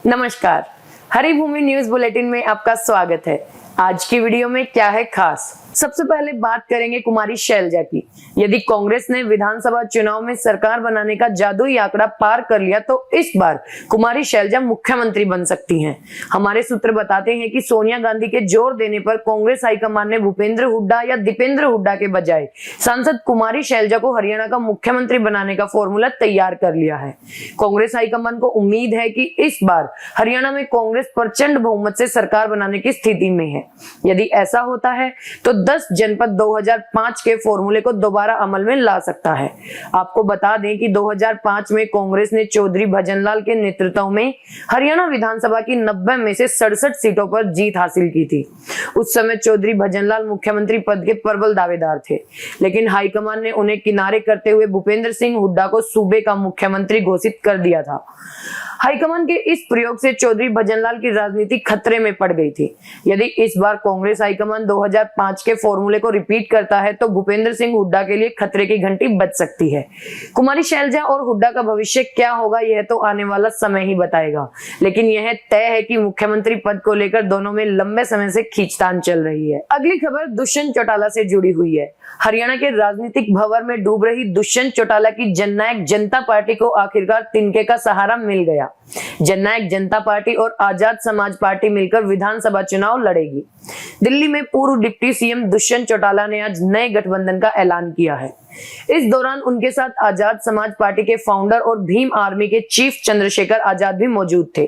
नमस्कार, हरी भूमि news bulletin में आपका स्वागत है। आज की वीडियो में क्या है खास, सबसे पहले बात करेंगे कुमारी शैलजा की। यदि कांग्रेस ने विधानसभा चुनाव में सरकार बनाने का जादुई आंकड़ा पार कर लिया तो इस बार कुमारी शैलजा मुख्यमंत्री बन सकती हैं। हमारे सूत्र बताते हैं कि सोनिया गांधी के जोर देने पर कांग्रेस हाईकमान ने भूपेंद्र हुड्डा या दीपेंद्र हुड्डा के बजाय सांसद कुमारी शैलजा को हरियाणा का मुख्यमंत्री बनाने का फॉर्मूला तैयार कर लिया है। कांग्रेस हाईकमान को उम्मीद है कि इस बार हरियाणा में कांग्रेस प्रचंड बहुमत से सरकार बनाने की स्थिति में है। यदि ऐसा होता है तो 10 जनपद 2005 के फॉर्मूले को दोबारा अमल में ला सकता है। आपको बता दें कि 2005 में कांग्रेस ने चौधरी भजनलाल के नेतृत्व में हरियाणा विधानसभा की 90 में से 67 सीटों पर जीत हासिल की थी। उस समय चौधरी भजनलाल मुख्यमंत्री पद के प्रबल दावेदार थे, लेकिन हाईकमान ने उन्हें किनारे करते हुए भूपेंद्र सिंह हुड्डा को सूबे का मुख्यमंत्री घोषित कर दिया था। हाईकमान के इस प्रयोग से चौधरी भजनलाल की राजनीति खतरे में पड़ गई थी। यदि इस बार कांग्रेस हाईकमान 2005 के फॉर्मूले को रिपीट करता है तो भूपेंद्र सिंह हुड्डा के लिए खतरे की घंटी बज सकती है। कुमारी शैलजा और हुड्डा का भविष्य क्या होगा यह तो आने वाला समय ही बताएगा, लेकिन यह तय है कि मुख्यमंत्री पद को लेकर दोनों में लंबे समय से खींचतान चल रही है। अगली खबर दुष्यंत चौटाला से जुड़ी हुई है। हरियाणा के राजनीतिक भंवर में डूब रही दुष्यंत चौटाला की जननायक जनता पार्टी को आखिरकार तिनके का सहारा मिल गया। जननायक जनता पार्टी और आजाद समाज पार्टी मिलकर विधानसभा चुनाव लड़ेगी। दिल्ली में पूर्व डिप्टी सीएम दुष्यंत चौटाला ने आज नए गठबंधन का ऐलान किया है। इस दौरान उनके साथ आजाद समाज पार्टी के फाउंडर और भीम आर्मी के चीफ चंद्रशेखर आजाद भी मौजूद थे।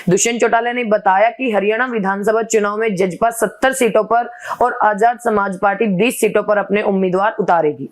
दुष्यंत चौटाला ने बताया कि हरियाणा विधानसभा चुनाव में जजपा 70 सीटों पर और आजाद समाज पार्टी 20 सीटों पर अपने उम्मीदवार उतारेगी।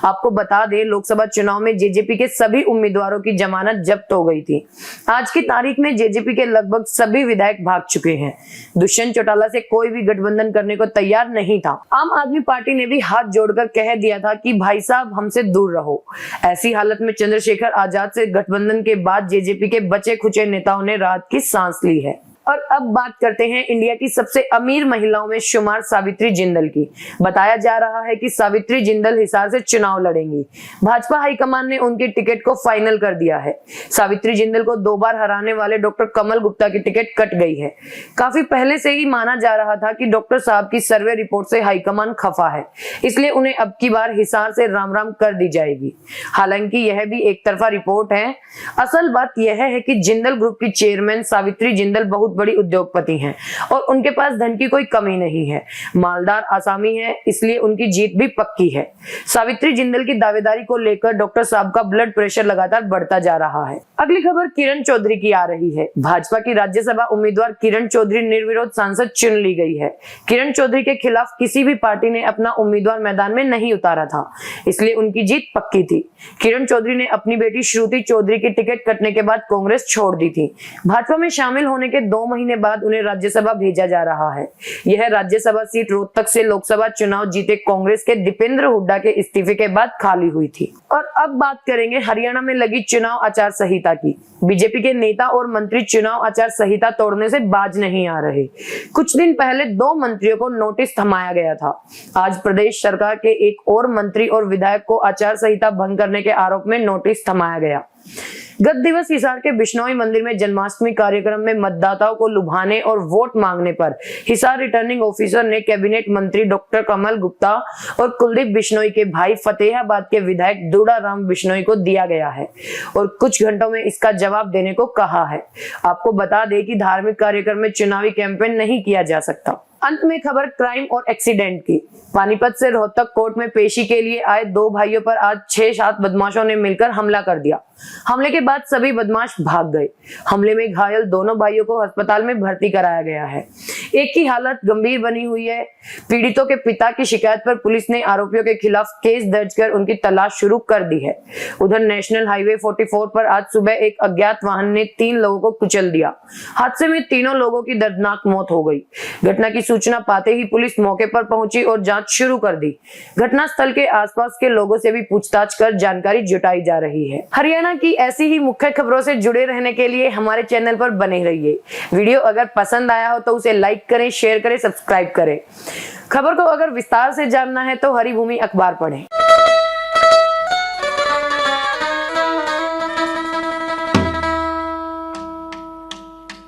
आपको बता दें, लोकसभा चुनाव में जेजेपी के सभी उम्मीदवारों की जमानत जब्त हो गई थी। आज की तारीख में जेजेपी के लगभग सभी विधायक भाग चुके हैं। दुष्यंत चौटाला से कोई भी गठबंधन करने को तैयार नहीं था। आम आदमी पार्टी ने भी हाथ जोड़कर कह दिया था कि भाई साहब हमसे दूर रहो। ऐसी हालत में चंद्रशेखर आजाद से गठबंधन के बाद जेजेपी के बचे खुचे नेताओं ने राहत की सांस ली है। और अब बात करते हैं इंडिया की सबसे अमीर महिलाओं में शुमार सावित्री जिंदल की। बताया जा रहा है कि सावित्री जिंदल हिसार से चुनाव लड़ेंगी। भाजपा हाईकमान ने उनकी टिकट को फाइनल कर दिया है। सावित्री जिंदल को 2 बार हराने वाले डॉक्टर कमल गुप्ता की टिकट कट गई है। काफी पहले से ही माना जा रहा था कि डॉक्टर साहब की सर्वे रिपोर्ट से हाईकमान खफा है, इसलिए उन्हें अब की बार हिसार से राम राम कर दी जाएगी। हालांकि यह भी एक तरफा रिपोर्ट है। असल बात यह है कि जिंदल ग्रुप की चेयरमैन सावित्री जिंदल बहुत बड़ी उद्योगपति हैं और उनके पास धन की कोई कमी नहीं है। मालदार आसामी है, इसलिए उनकी जीत भी पक्की है। सावित्री जिंदल की दावेदारी को लेकर डॉक्टर साहब का ब्लड प्रेशर लगातार बढ़ता जा रहा है। अगली खबर किरण चौधरी की आ रही है। भाजपा की राज्यसभा उम्मीदवार किरण चौधरी निर्विरोध सांसद चुन ली गई है। किरण चौधरी के खिलाफ किसी भी पार्टी ने अपना उम्मीदवार मैदान में नहीं उतारा था, इसलिए उनकी जीत पक्की थी। किरण चौधरी ने अपनी बेटी श्रुति चौधरी की टिकट कटने के बाद कांग्रेस छोड़ दी थी। भाजपा में शामिल होने के 2 महीने बाद उन्हें राज्यसभा भेजा जा रहा है। यह राज्यसभा सीट रोहतक से लोकसभा चुनाव जीते कांग्रेस के दीपेंद्र हुड्डा के इस्तीफे के बाद खाली हुई थी। और अब बात करेंगे हरियाणा में लगी चुनाव आचार संहिता की। बीजेपी के नेता और मंत्री चुनाव आचार संहिता तोड़ने से बाज नहीं आ रहे। कुछ दिन पहले 2 मंत्रियों को नोटिस थमाया गया था। आज प्रदेश सरकार के एक और मंत्री और विधायक को आचार संहिता भंग करने के आरोप में नोटिस थमाया गया। गत दिवस हिसार के बिश्नोई मंदिर में जन्माष्टमी कार्यक्रम में मतदाताओं को लुभाने और वोट मांगने पर हिसार रिटर्निंग ऑफिसर ने कैबिनेट मंत्री डॉक्टर कमल गुप्ता और कुलदीप बिश्नोई के भाई फतेहाबाद के विधायक दूडाराम बिश्नोई को दिया गया है और कुछ घंटों में इसका जवाब देने को कहा है। आपको बता दें कि धार्मिक कार्यक्रम में चुनावी कैंपेन नहीं किया जा सकता। अंत में खबर क्राइम और एक्सीडेंट की। पानीपत से रोहतक कोर्ट में पेशी के लिए आए 2 भाइयों पर आज 6-7 बदमाशों ने मिलकर हमला कर दिया। हमले के बाद सभी बदमाश भाग गए। हमले में घायल दोनों भाइयों को अस्पताल में भर्ती कराया गया है। एक की हालत गंभीर बनी हुई है। पीड़ितों के पिता की शिकायत पर पुलिस ने आरोपियों के खिलाफ केस दर्ज कर उनकी तलाश शुरू कर दी है। उधर नेशनल हाईवे 44 पर आज सुबह एक अज्ञात वाहन ने 3 लोगों को कुचल दिया। हादसे में तीनों लोगों की दर्दनाक मौत हो गई। घटना की सूचना पाते ही पुलिस मौके पर पहुंची और जांच शुरू कर दी। घटनास्थल के आसपास के लोगों से भी पूछताछ कर जानकारी जुटाई जा रही है। हरियाणा की ऐसी ही मुख्य खबरों से जुड़े रहने के लिए हमारे चैनल पर बने रहिए। वीडियो अगर पसंद आया हो तो उसे लाइक करें, शेयर करें, सब्सक्राइब करें। खबर को अगर विस्तार से जानना है तो हरी भूमि अखबार पढ़ें।